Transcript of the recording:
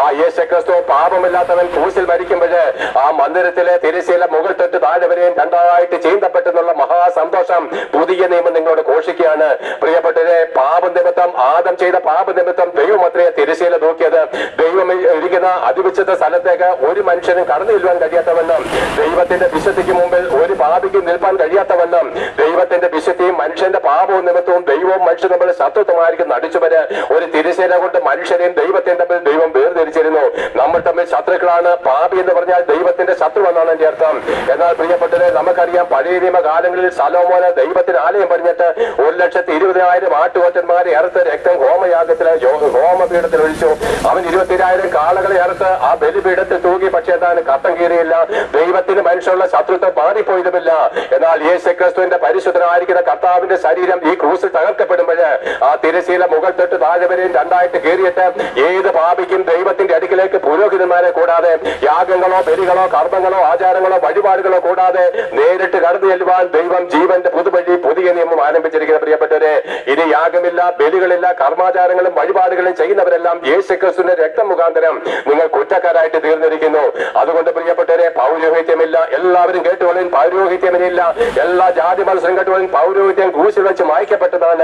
ആ യേശുക്രിസ്തു പാപമില്ലാത്തവൻ ക്രൂശിൽ മരിക്കുമ്പോഴ് ആ മന്ദിരത്തിലെ തിരശ്ശീല മുകൾ തൊട്ട് താഴെ വരെയും രണ്ടായിട്ട് ചീന്തപ്പെട്ടെന്നുള്ള മഹാസന്തോഷം പുതിയ നിയമം നിങ്ങളോട് ഘോഷിക്കുകയാണ്. പ്രിയപ്പെട്ടവരെ, പാപം നിമിത്തം ആദം ചെയ്ത പാപ നിമിത്തം ദൈവം അത്രയെ തിരശ്ശീല നോക്കിയത്. ദൈവം ഇരിക്കുന്ന അതിവിശുദ്ധ സ്ഥലത്തേക്ക് ഒരു മനുഷ്യനും കടന്നു ചെല്ലുവാൻ കഴിയാത്തവണ്ണം, ദൈവത്തിന്റെ വിശുദ്ധിക്ക് മുമ്പിൽ ഒരു പാപിക്കും നിൽപ്പാൻ കഴിയാത്തവണ്ണം, ദൈവത്തിന്റെ വിശുദ്ധിയും മനുഷ്യന്റെ പാപവും നിമിത്തവും ദൈവവും മനുഷ്യൻ തമ്മിൽ ശത്രുത്വമായിരിക്കും നടിച്ചുവര് ഒരു തിരശ്ശീല കൊണ്ട് മനുഷ്യരെയും ദൈവത്തെയും തമ്മിൽ ദൈവം വേർതിരിച്ചിരുന്നു. നമ്മൾ തമ്മിൽ ശത്രുക്കളാണ്. പാപി എന്ന് പറഞ്ഞാൽ ദൈവത്തിന്റെ ശത്രു എന്നാണ് എന്റെ അർത്ഥം. എന്നാൽ പ്രിയപ്പെട്ടവരെ, നമുക്കറിയാം പഴയ നിയമകാലങ്ങളിൽ ശലോമോന് ദൈവത്തിന് ആലയം പണിഞ്ഞിട്ട് 1,20,000 ആട്ടുകൊറ്റന്മാരെ അറുത്ത് രക്തം ഹോമപീഠത്തിൽ ഒഴിച്ചു. അവൻ 20,000 കാളകളെ അറുത്ത് ആ ബലിപീഠത്തിൽ തൂകി. പക്ഷേ താൻ കത്തം കീറിയില്ല. ദൈവത്തിന് മനുഷ്യനുള്ള ശത്രുത്വം മാറിപ്പോയതുമില്ല. എന്നാൽ യേശുക്രിസ്തുവിന്റെ പരിശുദ്ധനായിരിക്കുന്ന കർത്താവിന്റെ ശരീരം ഈ ക്രൂസിൽ തകർക്കപ്പെടുമ്പോഴ് ആ തിരശ്ശീല മുകൾ തൊട്ട് താഴെ വരെയും രണ്ടായിട്ട് കീറിയിട്ട് ഏത് പാപിക്കും ദൈവത്തിന്റെ അടുക്കിലേക്ക് പുരോഹിതന്മാരെ കൂടാതെ, യാഗങ്ങളോ ബലികളോ കർമ്മങ്ങളോ ആചാരങ്ങളോ വഴിപാടുകളോ കൂടാതെ നേരിട്ട് കടന്നു ചെല്ലുവാൻ ദൈവം ജീവന്റെ പുതുവഴി പുതിയ നിയമം ആരംഭിച്ചിരിക്കുന്ന. പ്രിയപ്പെട്ടവരെ, ഇനി യാഗമില്ല, ബലികളില്ല, കർമാചാരങ്ങളും വഴിപാടുകളും ചെയ്യുന്നവരെല്ലാം യേശുക്രിസ്തുവിന്റെ രക്തം മുഖാന്തരം നിങ്ങൾ കുറ്റക്കാരായിട്ട് തീർന്നിരിക്കുന്നു. അതുകൊണ്ട് പ്രിയപ്പെട്ടവരെ, പൗരോഹിത്യമില്ല. എല്ലാവരും കേട്ടുകൊള്ളിൻ, പൗരോഹിത്യമില്ല. എല്ലാ ജാതി മത്സരം കേട്ടുകൊള്ളിൻ. പൗരോഹിത്യം ക്രൂശിൽ വെച്ച് മായ്ക്കപ്പെട്ടതാണ്.